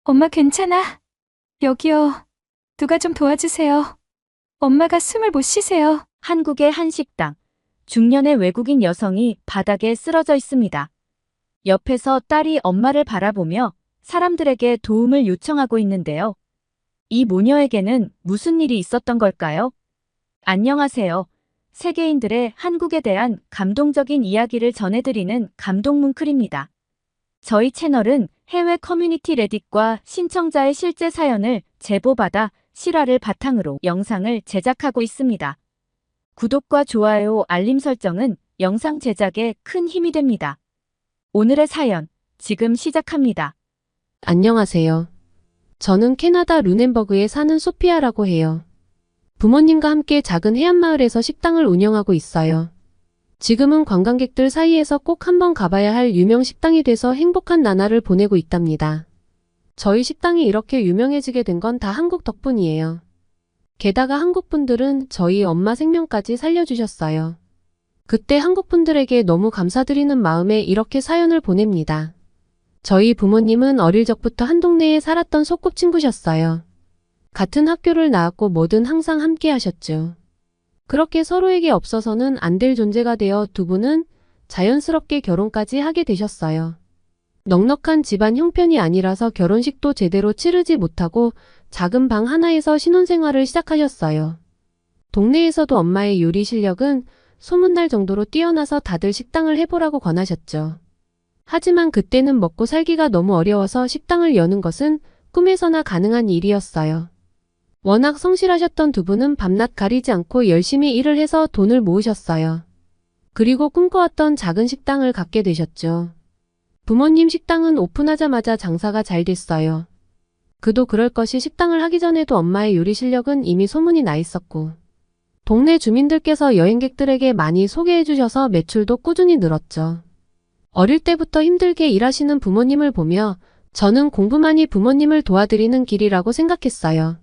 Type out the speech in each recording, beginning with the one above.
엄마 괜찮아? 여기요. 누가 좀 도와주세요. 엄마가 숨을 못 쉬세요. 한국의 한 식당. 중년의 외국인 여성이 바닥에 쓰러져 있습니다. 옆에서 딸이 엄마를 바라보며 사람들에게 도움을 요청하고 있는데요. 이 모녀에게는 무슨 일이 있었던 걸까요? 안녕하세요. 세계인들의 한국에 대한 감동적인 이야기를 전해드리는 감동뭉클입니다. 저희 채널은 해외 커뮤니티 레딧과 신청자의 실제 사연을 제보받아 실화를 바탕으로 영상을 제작하고 있습니다. 구독과 좋아요, 알림 설정은 영상 제작에 큰 힘이 됩니다. 오늘의 사연, 지금 시작합니다. 안녕하세요. 저는 캐나다 루넨버그에 사는 소피아라고 해요. 부모님과 함께 작은 해안마을에서 식당을 운영하고 있어요. 지금은 관광객들 사이에서 꼭 한번 가봐야 할 유명 식당이 돼서 행복한 나날을 보내고 있답니다. 저희 식당이 이렇게 유명해지게 된 건 다 한국 덕분이에요. 게다가 한국 분들은 저희 엄마 생명까지 살려주셨어요. 그때 한국 분들에게 너무 감사드리는 마음에 이렇게 사연을 보냅니다. 저희 부모님은 어릴 적부터 한 동네에 살았던 소꿉친구셨어요. 같은 학교를 나왔고 뭐든 항상 함께 하셨죠. 그렇게 서로에게 없어서는 안 될 존재가 되어 두 분은 자연스럽게 결혼까지 하게 되셨어요. 넉넉한 집안 형편이 아니라서 결혼식도 제대로 치르지 못하고 작은 방 하나에서 신혼생활을 시작하셨어요. 동네에서도 엄마의 요리 실력은 소문날 정도로 뛰어나서 다들 식당을 해보라고 권하셨죠. 하지만 그때는 먹고 살기가 너무 어려워서 식당을 여는 것은 꿈에서나 가능한 일이었어요. 워낙 성실하셨던 두 분은 밤낮 가리지 않고 열심히 일을 해서 돈을 모으셨어요. 그리고 꿈꿔왔던 작은 식당을 갖게 되셨죠. 부모님 식당은 오픈하자마자 장사가 잘 됐어요. 그도 그럴 것이 식당을 하기 전에도 엄마의 요리 실력은 이미 소문이 나 있었고, 동네 주민들께서 여행객들에게 많이 소개해 주셔서 매출도 꾸준히 늘었죠. 어릴 때부터 힘들게 일하시는 부모님을 보며 저는 공부만이 부모님을 도와드리는 길이라고 생각했어요.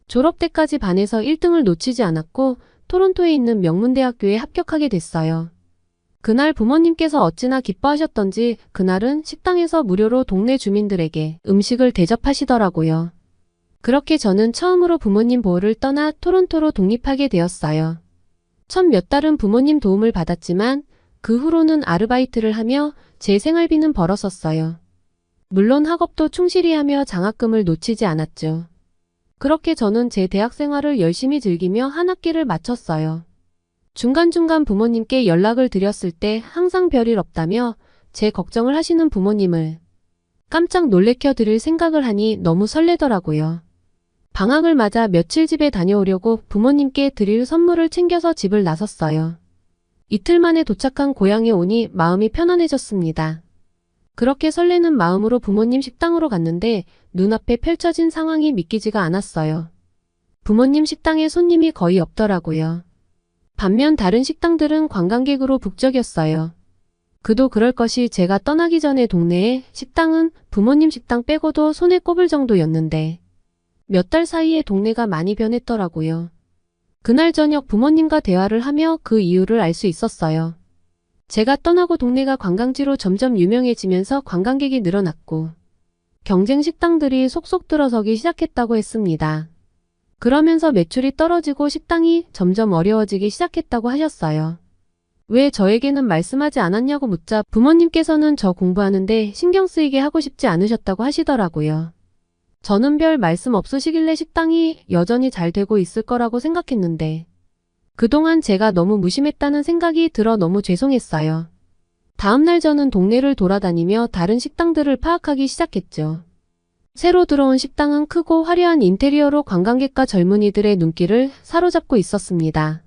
졸업 때까지 반에서 1등을 놓치지 않았고 토론토에 있는 명문대학교에 합격하게 됐어요. 그날 부모님께서 어찌나 기뻐하셨던지 그날은 식당에서 무료로 동네 주민들에게 음식을 대접하시더라고요. 그렇게 저는 처음으로 부모님 보호를 떠나 토론토로 독립하게 되었어요. 첫 몇 달은 부모님 도움을 받았지만 그 후로는 아르바이트를 하며 제 생활비는 벌었었어요. 물론 학업도 충실히 하며 장학금을 놓치지 않았죠. 그렇게 저는 제 대학 생활을 열심히 즐기며 한 학기를 마쳤어요. 중간중간 부모님께 연락을 드렸을 때 항상 별일 없다며 제 걱정을 하시는 부모님을 깜짝 놀래켜 드릴 생각을 하니 너무 설레더라고요. 방학을 맞아 며칠 집에 다녀오려고 부모님께 드릴 선물을 챙겨서 집을 나섰어요. 이틀 만에 도착한 고향에 오니 마음이 편안해졌습니다. 그렇게 설레는 마음으로 부모님 식당으로 갔는데 눈앞에 펼쳐진 상황이 믿기지가 않았어요. 부모님 식당에 손님이 거의 없더라고요. 반면 다른 식당들은 관광객으로 북적였어요. 그도 그럴 것이 제가 떠나기 전에 동네에 식당은 부모님 식당 빼고도 손에 꼽을 정도였는데 몇 달 사이에 동네가 많이 변했더라고요. 그날 저녁 부모님과 대화를 하며 그 이유를 알 수 있었어요. 제가 떠나고 동네가 관광지로 점점 유명해지면서 관광객이 늘어났고 경쟁 식당들이 속속 들어서기 시작했다고 했습니다. 그러면서 매출이 떨어지고 식당이 점점 어려워지기 시작했다고 하셨어요. 왜 저에게는 말씀하지 않았냐고 묻자 부모님께서는 저 공부하는데 신경 쓰이게 하고 싶지 않으셨다고 하시더라고요. 저는 별 말씀 없으시길래 식당이 여전히 잘 되고 있을 거라고 생각했는데 그동안 제가 너무 무심했다는 생각이 들어 너무 죄송했어요. 다음날 저는 동네를 돌아다니며 다른 식당들을 파악하기 시작했죠. 새로 들어온 식당은 크고 화려한 인테리어로 관광객과 젊은이들의 눈길을 사로잡고 있었습니다.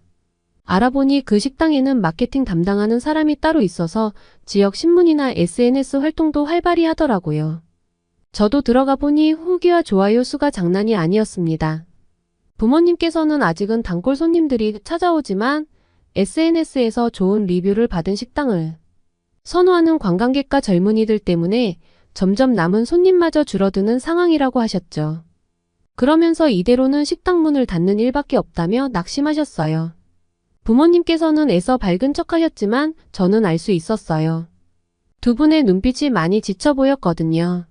알아보니 그 식당에는 마케팅 담당하는 사람이 따로 있어서 지역 신문이나 SNS 활동도 활발히 하더라고요. 저도 들어가 보니 후기와 좋아요 수가 장난이 아니었습니다. 부모님께서는 아직은 단골 손님들이 찾아오지만 SNS에서 좋은 리뷰를 받은 식당을 선호하는 관광객과 젊은이들 때문에 점점 남은 손님마저 줄어드는 상황이라고 하셨죠. 그러면서 이대로는 식당 문을 닫는 일밖에 없다며 낙심하셨어요. 부모님께서는 애써 밝은 척 하셨지만 저는 알 수 있었어요. 두 분의 눈빛이 많이 지쳐 보였거든요.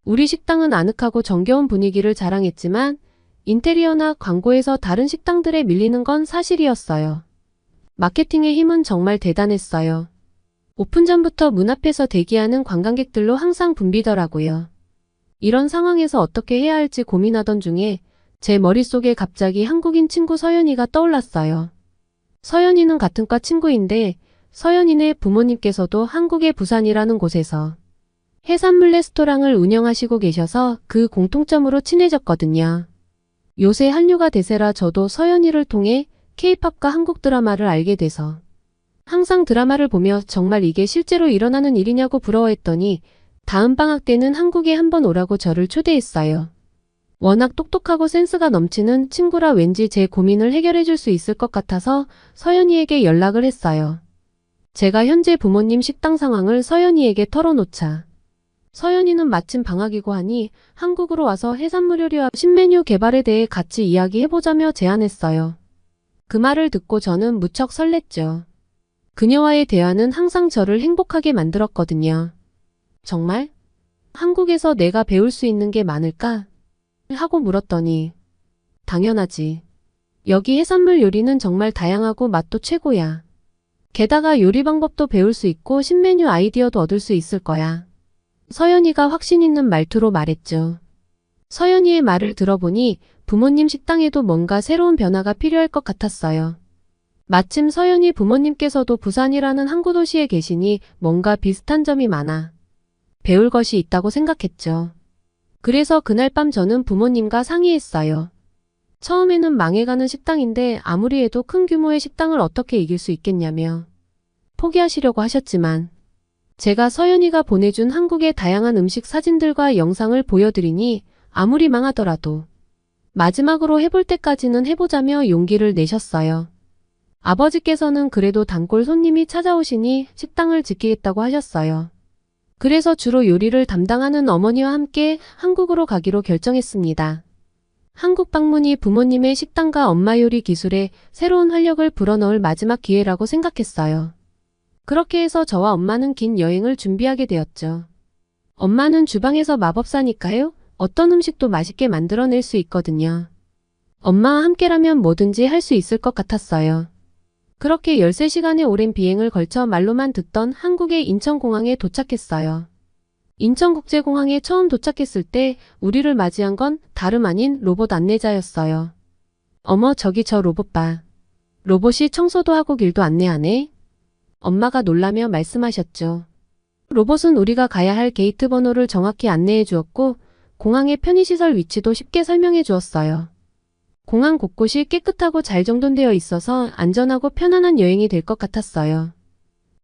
우리 식당은 아늑하고 정겨운 분위기를 자랑했지만 인테리어나 광고에서 다른 식당들에 밀리는 건 사실이었어요. 마케팅의 힘은 정말 대단했어요. 오픈 전부터 문 앞에서 대기하는 관광객들로 항상 붐비더라고요. 이런 상황에서 어떻게 해야 할지 고민하던 중에 제 머릿속에 갑자기 한국인 친구 서연이가 떠올랐어요. 서연이는 같은 과 친구인데 서연이네 부모님께서도 한국의 부산이라는 곳에서 해산물 레스토랑을 운영하시고 계셔서 그 공통점으로 친해졌거든요. 요새 한류가 대세라 저도 서연이를 통해 K-팝과 한국 드라마를 알게 돼서 항상 드라마를 보며 정말 이게 실제로 일어나는 일이냐고 부러워했더니 다음 방학 때는 한국에 한번 오라고 저를 초대했어요. 워낙 똑똑하고 센스가 넘치는 친구라 왠지 제 고민을 해결해 줄 수 있을 것 같아서 서연이에게 연락을 했어요. 제가 현재 부모님 식당 상황을 서연이에게 털어놓자 서연이는 마침 방학이고 하니 한국으로 와서 해산물 요리와 신메뉴 개발에 대해 같이 이야기해보자며 제안했어요. 그 말을 듣고 저는 무척 설렜죠. 그녀와의 대화는 항상 저를 행복하게 만들었거든요. 정말? 한국에서 내가 배울 수 있는 게 많을까? 하고 물었더니 당연하지. 여기 해산물 요리는 정말 다양하고 맛도 최고야. 게다가 요리 방법도 배울 수 있고 신메뉴 아이디어도 얻을 수 있을 거야. 서연이가 확신 있는 말투로 말했죠. 서연이의 말을 들어보니 부모님 식당에도 뭔가 새로운 변화가 필요할 것 같았어요. 마침 서연이 부모님께서도 부산이라는 항구 도시에 계시니 뭔가 비슷한 점이 많아 배울 것이 있다고 생각했죠. 그래서 그날 밤 저는 부모님과 상의했어요. 처음에는 망해가는 식당인데 아무리 해도 큰 규모의 식당을 어떻게 이길 수 있겠냐며 포기하시려고 하셨지만 제가 서연이가 보내준 한국의 다양한 음식 사진들과 영상을 보여드리니 아무리 망하더라도 마지막으로 해볼 때까지는 해보자며 용기를 내셨어요. 아버지께서는 그래도 단골 손님이 찾아오시니 식당을 지키겠다고 하셨어요. 그래서 주로 요리를 담당하는 어머니와 함께 한국으로 가기로 결정했습니다. 한국 방문이 부모님의 식당과 엄마 요리 기술에 새로운 활력을 불어넣을 마지막 기회라고 생각했어요. 그렇게 해서 저와 엄마는 긴 여행을 준비하게 되었죠. 엄마는 주방에서 마법사니까요. 어떤 음식도 맛있게 만들어낼 수 있거든요. 엄마와 함께라면 뭐든지 할 수 있을 것 같았어요. 그렇게 13시간의 오랜 비행을 걸쳐 말로만 듣던 한국의 인천공항에 도착했어요. 인천국제공항에 처음 도착했을 때 우리를 맞이한 건 다름 아닌 로봇 안내자였어요. 어머, 저기 저 로봇 봐. 로봇이 청소도 하고 길도 안내하네. 엄마가 놀라며 말씀하셨죠. 로봇은 우리가 가야 할 게이트 번호를 정확히 안내해 주었고 공항의 편의시설 위치도 쉽게 설명해 주었어요. 공항 곳곳이 깨끗하고 잘 정돈되어 있어서 안전하고 편안한 여행이 될 것 같았어요.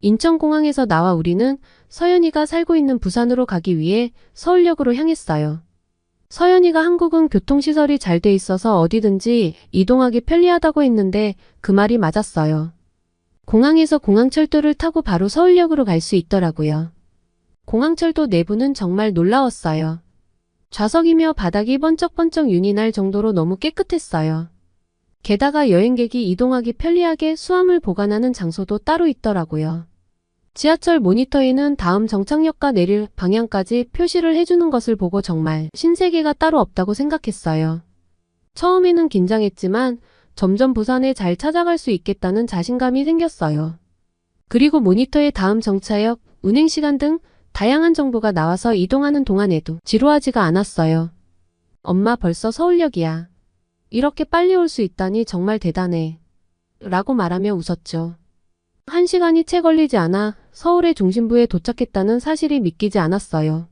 인천공항에서 나와 우리는 서연이가 살고 있는 부산으로 가기 위해 서울역으로 향했어요. 서연이가 한국은 교통시설이 잘 돼 있어서 어디든지 이동하기 편리하다고 했는데 그 말이 맞았어요. 공항에서 공항철도를 타고 바로 서울역으로 갈 수 있더라고요. 공항철도 내부는 정말 놀라웠어요. 좌석이며 바닥이 번쩍번쩍 윤이 날 정도로 너무 깨끗했어요. 게다가 여행객이 이동하기 편리하게 수화물 보관하는 장소도 따로 있더라고요. 지하철 모니터에는 다음 정착역과 내릴 방향까지 표시를 해주는 것을 보고 정말 신세계가 따로 없다고 생각했어요. 처음에는 긴장했지만 점점 부산에 잘 찾아갈 수 있겠다는 자신감이 생겼어요. 그리고 모니터에 다음 정차역, 운행시간 등 다양한 정보가 나와서 이동하는 동안에도 지루하지가 않았어요. 엄마 벌써 서울역이야. 이렇게 빨리 올 수 있다니 정말 대단해. 라고 말하며 웃었죠. 1시간이 채 걸리지 않아 서울의 중심부에 도착했다는 사실이 믿기지 않았어요.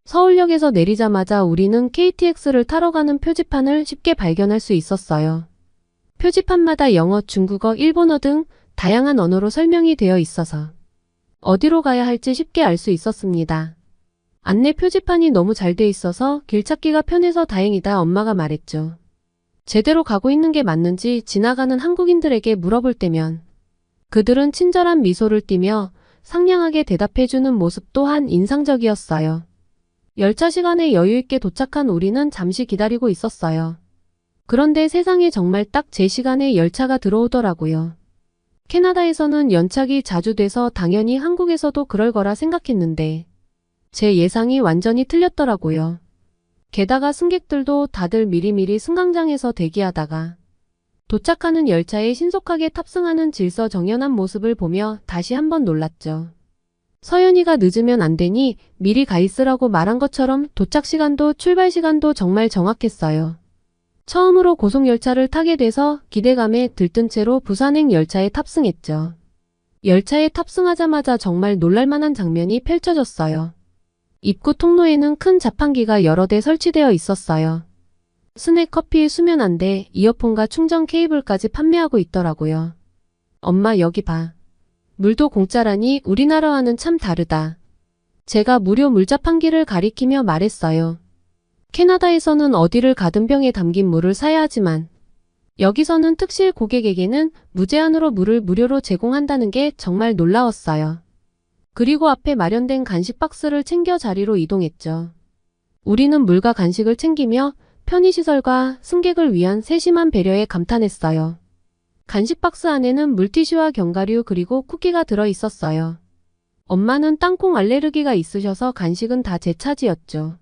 서울역에서 내리자마자 우리는 KTX를 타러 가는 표지판을 쉽게 발견할 수 있었어요. 표지판마다 영어, 중국어, 일본어 등 다양한 언어로 설명이 되어 있어서 어디로 가야 할지 쉽게 알 수 있었습니다. 안내 표지판이 너무 잘 돼 있어서 길 찾기가 편해서 다행이다, 엄마가 말했죠. 제대로 가고 있는 게 맞는지 지나가는 한국인들에게 물어볼 때면 그들은 친절한 미소를 띠며 상냥하게 대답해주는 모습 또한 인상적이었어요. 열차 시간에 여유있게 도착한 우리는 잠시 기다리고 있었어요. 그런데 세상에 정말 딱 제 시간에 열차가 들어오더라고요. 캐나다에서는 연착이 자주 돼서 당연히 한국에서도 그럴 거라 생각했는데 제 예상이 완전히 틀렸더라고요. 게다가 승객들도 다들 미리미리 승강장에서 대기하다가 도착하는 열차에 신속하게 탑승하는 질서정연한 모습을 보며 다시 한번 놀랐죠. 서연이가 늦으면 안 되니 미리 가 있으라고 말한 것처럼 도착 시간도 출발 시간도 정말 정확했어요. 처음으로 고속열차를 타게 돼서 기대감에 들뜬 채로 부산행 열차에 탑승했죠. 열차에 탑승하자마자 정말 놀랄만한 장면이 펼쳐졌어요. 입구 통로에는 큰 자판기가 여러 대 설치되어 있었어요. 스낵 커피 수면 안대, 이어폰과 충전 케이블까지 판매하고 있더라고요. 엄마 여기 봐. 물도 공짜라니 우리나라와는 참 다르다. 제가 무료 물자판기를 가리키며 말했어요. 캐나다에서는 어디를 가든 병에 담긴 물을 사야 하지만 여기서는 특실 고객에게는 무제한으로 물을 무료로 제공한다는 게 정말 놀라웠어요. 그리고 앞에 마련된 간식 박스를 챙겨 자리로 이동했죠. 우리는 물과 간식을 챙기며 편의시설과 승객을 위한 세심한 배려에 감탄했어요. 간식 박스 안에는 물티슈와 견과류 그리고 쿠키가 들어 있었어요. 엄마는 땅콩 알레르기가 있으셔서 간식은 다 제 차지였죠.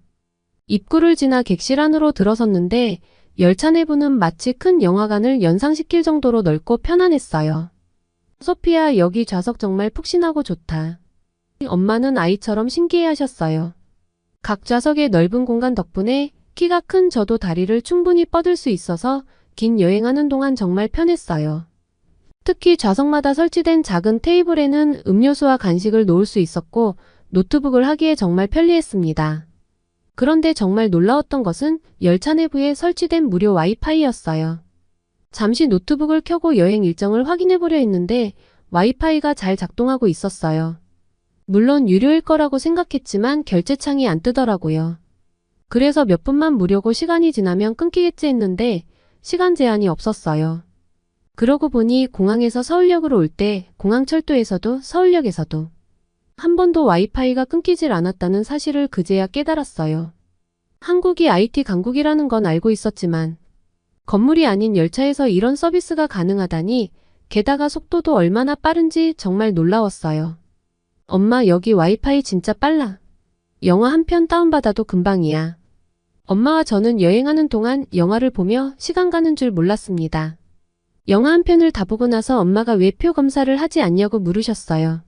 입구를 지나 객실 안으로 들어섰는데 열차 내부는 마치 큰 영화관을 연상시킬 정도로 넓고 편안했어요. 소피야, 여기 좌석 정말 푹신하고 좋다. 엄마는 아이처럼 신기해하셨어요. 각 좌석의 넓은 공간 덕분에 키가 큰 저도 다리를 충분히 뻗을 수 있어서 긴 여행하는 동안 정말 편했어요. 특히 좌석마다 설치된 작은 테이블에는 음료수와 간식을 놓을 수 있었고 노트북을 하기에 정말 편리했습니다. 그런데 정말 놀라웠던 것은 열차 내부에 설치된 무료 와이파이였어요. 잠시 노트북을 켜고 여행 일정을 확인해보려 했는데 와이파이가 잘 작동하고 있었어요. 물론 유료일 거라고 생각했지만 결제창이 안 뜨더라고요. 그래서 몇 분만 무료고 시간이 지나면 끊기겠지 했는데 시간 제한이 없었어요. 그러고 보니 공항에서 서울역으로 올 때 공항철도에서도 서울역에서도 한 번도 와이파이가 끊기질 않았다는 사실을 그제야 깨달았어요. 한국이 IT 강국이라는 건 알고 있었지만 건물이 아닌 열차에서 이런 서비스가 가능하다니 게다가 속도도 얼마나 빠른지 정말 놀라웠어요. 엄마 여기 와이파이 진짜 빨라. 영화 한 편 다운받아도 금방이야. 엄마와 저는 여행하는 동안 영화를 보며 시간 가는 줄 몰랐습니다. 영화 한 편을 다 보고 나서 엄마가 왜 표 검사를 하지 않냐고 물으셨어요.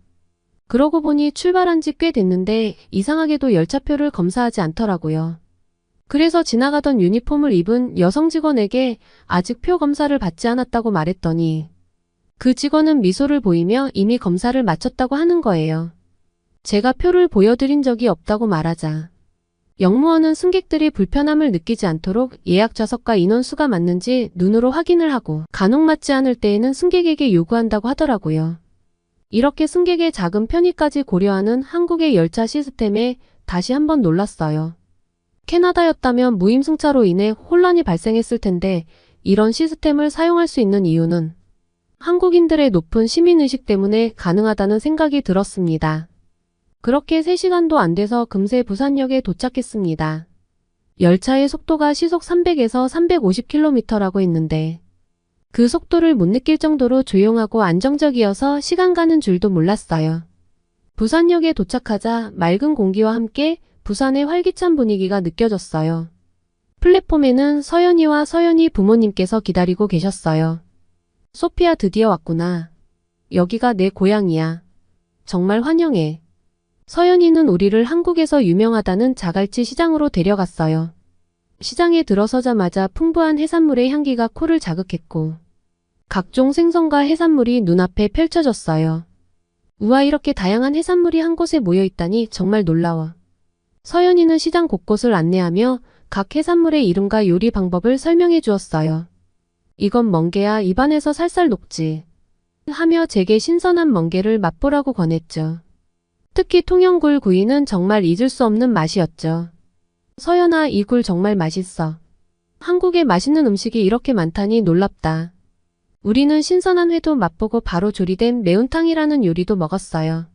그러고 보니 출발한 지 꽤 됐는데 이상하게도 열차표를 검사하지 않더라고요. 그래서 지나가던 유니폼을 입은 여성 직원에게 아직 표 검사를 받지 않았다고 말했더니 그 직원은 미소를 보이며 이미 검사를 마쳤다고 하는 거예요. 제가 표를 보여드린 적이 없다고 말하자 역무원은 승객들이 불편함을 느끼지 않도록 예약 좌석과 인원수가 맞는지 눈으로 확인을 하고 간혹 맞지 않을 때에는 승객에게 요구한다고 하더라고요. 이렇게 승객의 작은 편의까지 고려하는 한국의 열차 시스템에 다시 한번 놀랐어요. 캐나다였다면 무임승차로 인해 혼란이 발생했을 텐데 이런 시스템을 사용할 수 있는 이유는 한국인들의 높은 시민의식 때문에 가능하다는 생각이 들었습니다. 그렇게 3시간도 안 돼서 금세 부산역에 도착했습니다. 열차의 속도가 시속 300에서 350km라고 했는데 그 속도를 못 느낄 정도로 조용하고 안정적이어서 시간 가는 줄도 몰랐어요. 부산역에 도착하자 맑은 공기와 함께 부산의 활기찬 분위기가 느껴졌어요. 플랫폼에는 서연이와 서연이 부모님께서 기다리고 계셨어요. 소피야 드디어 왔구나. 여기가 내 고향이야. 정말 환영해. 서연이는 우리를 한국에서 유명하다는 자갈치 시장으로 데려갔어요. 시장에 들어서자마자 풍부한 해산물의 향기가 코를 자극했고 각종 생선과 해산물이 눈앞에 펼쳐졌어요. 우와, 이렇게 다양한 해산물이 한 곳에 모여 있다니 정말 놀라워. 서연이는 시장 곳곳을 안내하며 각 해산물의 이름과 요리 방법을 설명해 주었어요. 이건 멍게야, 입안에서 살살 녹지. 하며 제게 신선한 멍게를 맛보라고 권했죠. 특히 통영굴 구이는 정말 잊을 수 없는 맛이었죠. 서연아, 이 굴 정말 맛있어. 한국에 맛있는 음식이 이렇게 많다니 놀랍다. 우리는 신선한 회도 맛보고 바로 조리된 매운탕이라는 요리도 먹었어요.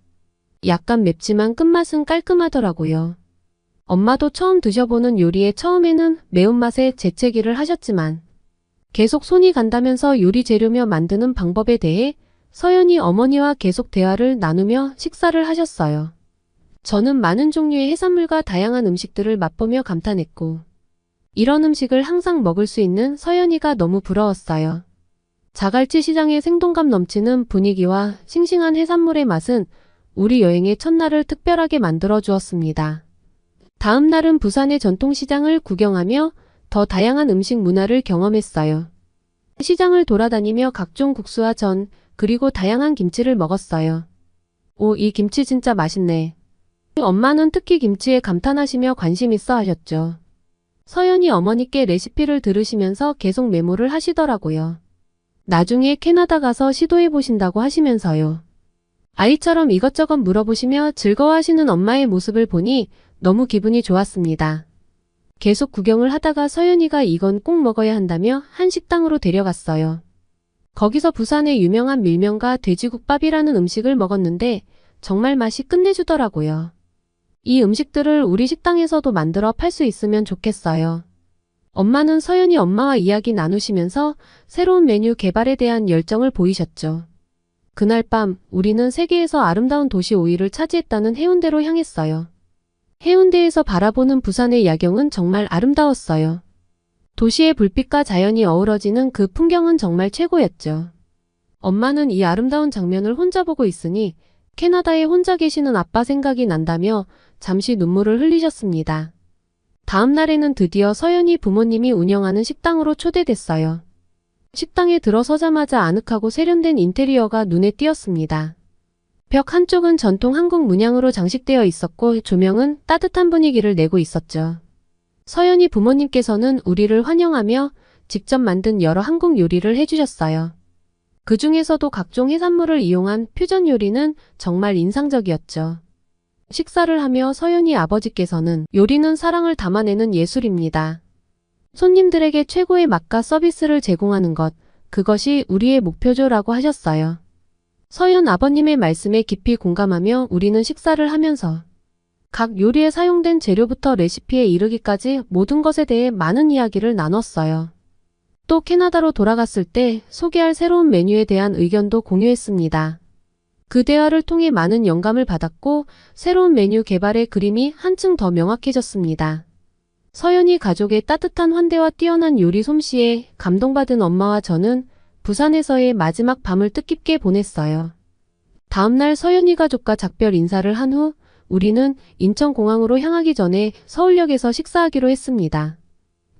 약간 맵지만 끝맛은 깔끔하더라고요. 엄마도 처음 드셔보는 요리에 처음에는 매운맛에 재채기를 하셨지만 계속 손이 간다면서 요리 재료며 만드는 방법에 대해 서연이 어머니와 계속 대화를 나누며 식사를 하셨어요. 저는 많은 종류의 해산물과 다양한 음식들을 맛보며 감탄했고, 이런 음식을 항상 먹을 수 있는 서연이가 너무 부러웠어요. 자갈치 시장의 생동감 넘치는 분위기와 싱싱한 해산물의 맛은 우리 여행의 첫날을 특별하게 만들어 주었습니다. 다음 날은 부산의 전통시장을 구경하며 더 다양한 음식 문화를 경험했어요. 시장을 돌아다니며 각종 국수와 전, 그리고 다양한 김치를 먹었어요. 오, 이 김치 진짜 맛있네. 엄마는 특히 김치에 감탄하시며 관심 있어 하셨죠. 서연이 어머니께 레시피를 들으시면서 계속 메모를 하시더라고요. 나중에 캐나다 가서 시도해 보신다고 하시면서요. 아이처럼 이것저것 물어보시며 즐거워하시는 엄마의 모습을 보니 너무 기분이 좋았습니다. 계속 구경을 하다가 서연이가 이건 꼭 먹어야 한다며 한 식당으로 데려갔어요. 거기서 부산의 유명한 밀면과 돼지국밥이라는 음식을 먹었는데 정말 맛이 끝내주더라고요. 이 음식들을 우리 식당에서도 만들어 팔 수 있으면 좋겠어요. 엄마는 서연이 엄마와 이야기 나누시면서 새로운 메뉴 개발에 대한 열정을 보이셨죠. 그날 밤 우리는 세계에서 아름다운 도시 5위를 차지했다는 해운대로 향했어요. 해운대에서 바라보는 부산의 야경은 정말 아름다웠어요. 도시의 불빛과 자연이 어우러지는 그 풍경은 정말 최고였죠. 엄마는 이 아름다운 장면을 혼자 보고 있으니 캐나다에 혼자 계시는 아빠 생각이 난다며 잠시 눈물을 흘리셨습니다. 다음 날에는 드디어 서연이 부모님이 운영하는 식당으로 초대됐어요. 식당에 들어서자마자 아늑하고 세련된 인테리어가 눈에 띄었습니다. 벽 한쪽은 전통 한국 문양으로 장식되어 있었고 조명은 따뜻한 분위기를 내고 있었죠. 서연이 부모님께서는 우리를 환영하며 직접 만든 여러 한국 요리를 해주셨어요. 그 중에서도 각종 해산물을 이용한 퓨전 요리는 정말 인상적이었죠. 식사를 하며 서연이 아버지께서는 요리는 사랑을 담아내는 예술입니다. 손님들에게 최고의 맛과 서비스를 제공하는 것, 그것이 우리의 목표죠라고 하셨어요. 서연 아버님의 말씀에 깊이 공감하며 우리는 식사를 하면서 각 요리에 사용된 재료부터 레시피에 이르기까지 모든 것에 대해 많은 이야기를 나눴어요. 또 캐나다로 돌아갔을 때 소개할 새로운 메뉴에 대한 의견도 공유했습니다. 그 대화를 통해 많은 영감을 받았고 새로운 메뉴 개발의 그림이 한층 더 명확해졌습니다. 서연이 가족의 따뜻한 환대와 뛰어난 요리 솜씨에 감동받은 엄마와 저는 부산에서의 마지막 밤을 뜻깊게 보냈어요. 다음날 서연이 가족과 작별 인사를 한 후 우리는 인천공항으로 향하기 전에 서울역에서 식사하기로 했습니다.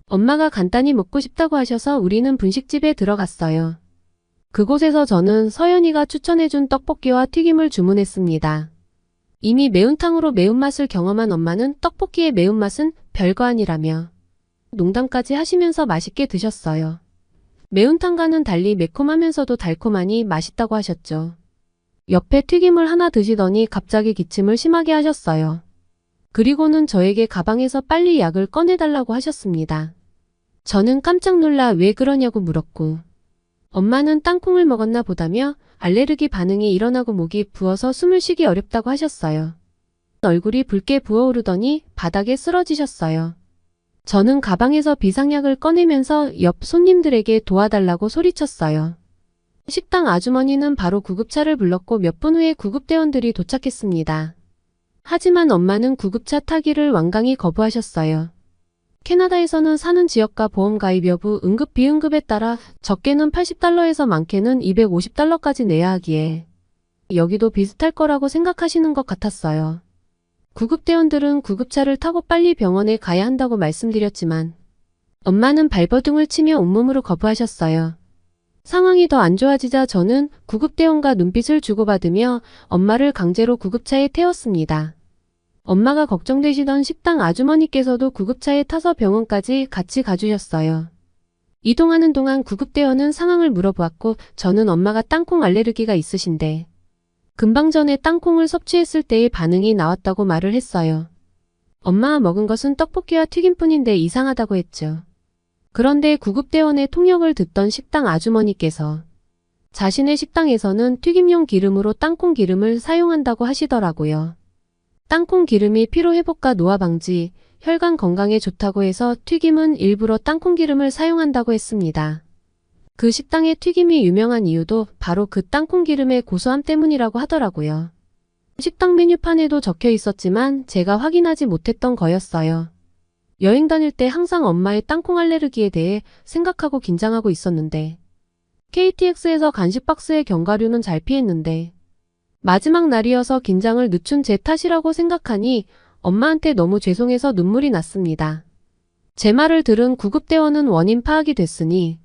엄마가 간단히 먹고 싶다고 하셔서 우리는 분식집에 들어갔어요. 그곳에서 저는 서연이가 추천해준 떡볶이와 튀김을 주문했습니다. 이미 매운탕으로 매운맛을 경험한 엄마는 떡볶이의 매운맛은 별거 아니라며 농담까지 하시면서 맛있게 드셨어요. 매운탕과는 달리 매콤하면서도 달콤하니 맛있다고 하셨죠. 옆에 튀김을 하나 드시더니 갑자기 기침을 심하게 하셨어요. 그리고는 저에게 가방에서 빨리 약을 꺼내달라고 하셨습니다. 저는 깜짝 놀라 왜 그러냐고 물었고 엄마는 땅콩을 먹었나 보다며 알레르기 반응이 일어나고 목이 부어서 숨을 쉬기 어렵다고 하셨어요. 얼굴이 붉게 부어오르더니 바닥에 쓰러지셨어요. 저는 가방에서 비상약을 꺼내면서 옆 손님들에게 도와달라고 소리쳤어요. 식당 아주머니는 바로 구급차를 불렀고 몇 분 후에 구급대원들이 도착했습니다. 하지만 엄마는 구급차 타기를 완강히 거부하셨어요. 캐나다에서는 사는 지역과 보험 가입 여부, 응급 비응급에 따라 적게는 $80에서 많게는 $250까지 내야 하기에 여기도 비슷할 거라고 생각하시는 것 같았어요. 구급대원들은 구급차를 타고 빨리 병원에 가야 한다고 말씀드렸지만 엄마는 발버둥을 치며 온몸으로 거부하셨어요. 상황이 더 안 좋아지자 저는 구급대원과 눈빛을 주고받으며 엄마를 강제로 구급차에 태웠습니다. 엄마가 걱정되시던 식당 아주머니께서도 구급차에 타서 병원까지 같이 가주셨어요. 이동하는 동안 구급대원은 상황을 물어보았고 저는 엄마가 땅콩 알레르기가 있으신데 금방 전에 땅콩을 섭취했을 때의 반응이 나왔다고 말을 했어요. 엄마가 먹은 것은 떡볶이와 튀김뿐인데 이상하다고 했죠. 그런데 구급대원의 통역을 듣던 식당 아주머니께서 자신의 식당에서는 튀김용 기름으로 땅콩 기름을 사용한다고 하시더라고요. 땅콩 기름이 피로회복과 노화 방지, 혈관 건강에 좋다고 해서 튀김은 일부러 땅콩 기름을 사용한다고 했습니다. 그 식당의 튀김이 유명한 이유도 바로 그 땅콩 기름의 고소함 때문이라고 하더라고요. 식당 메뉴판에도 적혀 있었지만 제가 확인하지 못했던 거였어요. 여행 다닐 때 항상 엄마의 땅콩 알레르기에 대해 생각하고 긴장하고 있었는데 KTX에서 간식 박스의 견과류는 잘 피했는데 마지막 날이어서 긴장을 늦춘 제 탓이라고 생각하니 엄마한테 너무 죄송해서 눈물이 났습니다. 제 말을 들은 구급대원은 원인 파악이 됐으니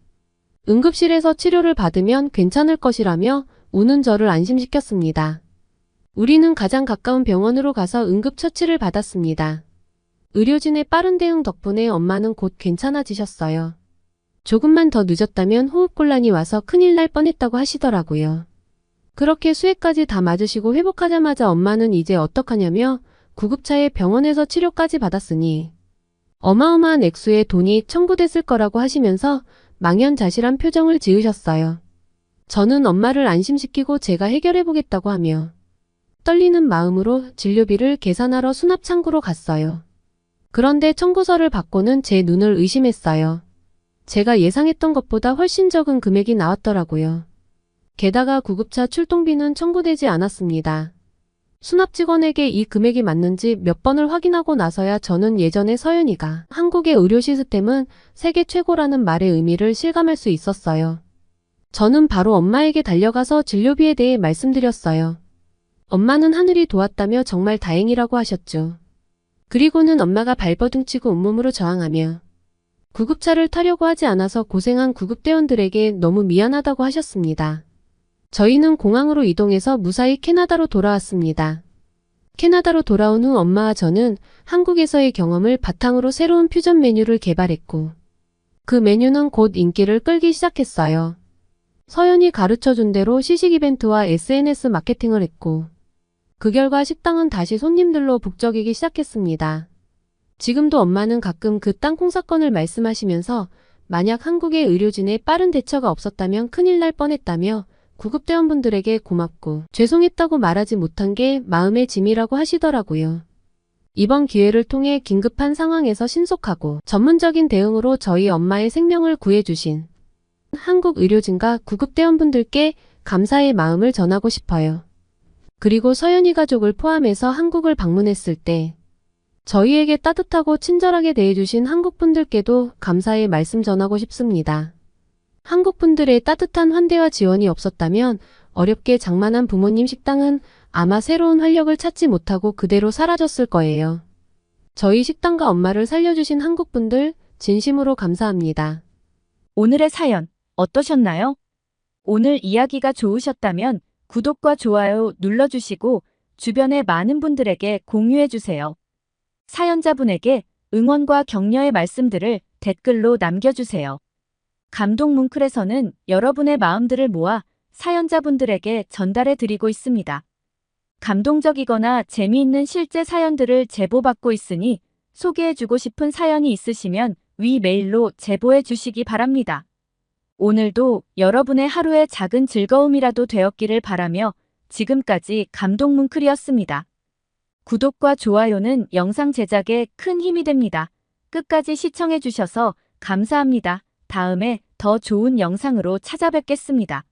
응급실에서 치료를 받으면 괜찮을 것이라며 우는 저를 안심시켰습니다. 우리는 가장 가까운 병원으로 가서 응급처치를 받았습니다. 의료진의 빠른 대응 덕분에 엄마는 곧 괜찮아지셨어요. 조금만 더 늦었다면 호흡곤란이 와서 큰일 날 뻔했다고 하시더라고요. 그렇게 수액까지 다 맞으시고 회복하자마자 엄마는 이제 어떡하냐며 구급차에 병원에서 치료까지 받았으니 어마어마한 액수의 돈이 청구됐을 거라고 하시면서 망연자실한 표정을 지으셨어요. 저는 엄마를 안심시키고 제가 해결해보겠다고 하며 떨리는 마음으로 진료비를 계산하러 수납창구로 갔어요. 그런데 청구서를 받고는 제 눈을 의심했어요. 제가 예상했던 것보다 훨씬 적은 금액이 나왔더라고요. 게다가 구급차 출동비는 청구되지 않았습니다. 수납 직원에게 이 금액이 맞는지 몇 번을 확인하고 나서야 저는 예전에 서연이가 한국의 의료 시스템은 세계 최고라는 말의 의미를 실감할 수 있었어요. 저는 바로 엄마에게 달려가서 진료비에 대해 말씀드렸어요. 엄마는 하늘이 도왔다며 정말 다행이라고 하셨죠. 그리고는 엄마가 발버둥치고 온몸으로 저항하며 구급차를 타려고 하지 않아서 고생한 구급대원들에게 너무 미안하다고 하셨습니다. 저희는 공항으로 이동해서 무사히 캐나다로 돌아왔습니다. 캐나다로 돌아온 후 엄마와 저는 한국에서의 경험을 바탕으로 새로운 퓨전 메뉴를 개발했고 그 메뉴는 곧 인기를 끌기 시작했어요. 서연이 가르쳐준 대로 시식 이벤트와 SNS 마케팅을 했고 그 결과 식당은 다시 손님들로 북적이기 시작했습니다. 지금도 엄마는 가끔 그 땅콩 사건을 말씀하시면서 만약 한국의 의료진의 빠른 대처가 없었다면 큰일 날 뻔했다며 구급대원분들에게 고맙고 죄송했다고 말하지 못한 게 마음의 짐이라고 하시더라고요. 이번 기회를 통해 긴급한 상황에서 신속하고 전문적인 대응으로 저희 엄마의 생명을 구해주신 한국 의료진과 구급대원분들께 감사의 마음을 전하고 싶어요. 그리고 서연이 가족을 포함해서 한국을 방문했을 때 저희에게 따뜻하고 친절하게 대해주신 한국분들께도 감사의 말씀 전하고 싶습니다. 한국분들의 따뜻한 환대와 지원이 없었다면 어렵게 장만한 부모님 식당은 아마 새로운 활력을 찾지 못하고 그대로 사라졌을 거예요. 저희 식당과 엄마를 살려주신 한국분들 진심으로 감사합니다. 오늘의 사연 어떠셨나요? 오늘 이야기가 좋으셨다면 구독과 좋아요 눌러주시고 주변의 많은 분들에게 공유해주세요. 사연자분에게 응원과 격려의 말씀들을 댓글로 남겨주세요. 감동 뭉클에서는 여러분의 마음들을 모아 사연자분들에게 전달해 드리고 있습니다. 감동적이거나 재미있는 실제 사연들을 제보받고 있으니 소개해주고 싶은 사연이 있으시면 위 메일로 제보해 주시기 바랍니다. 오늘도 여러분의 하루의 작은 즐거움이라도 되었기를 바라며 지금까지 감동 뭉클이었습니다. 구독과 좋아요는 영상 제작에 큰 힘이 됩니다. 끝까지 시청해 주셔서 감사합니다. 다음에 더 좋은 영상으로 찾아뵙겠습니다.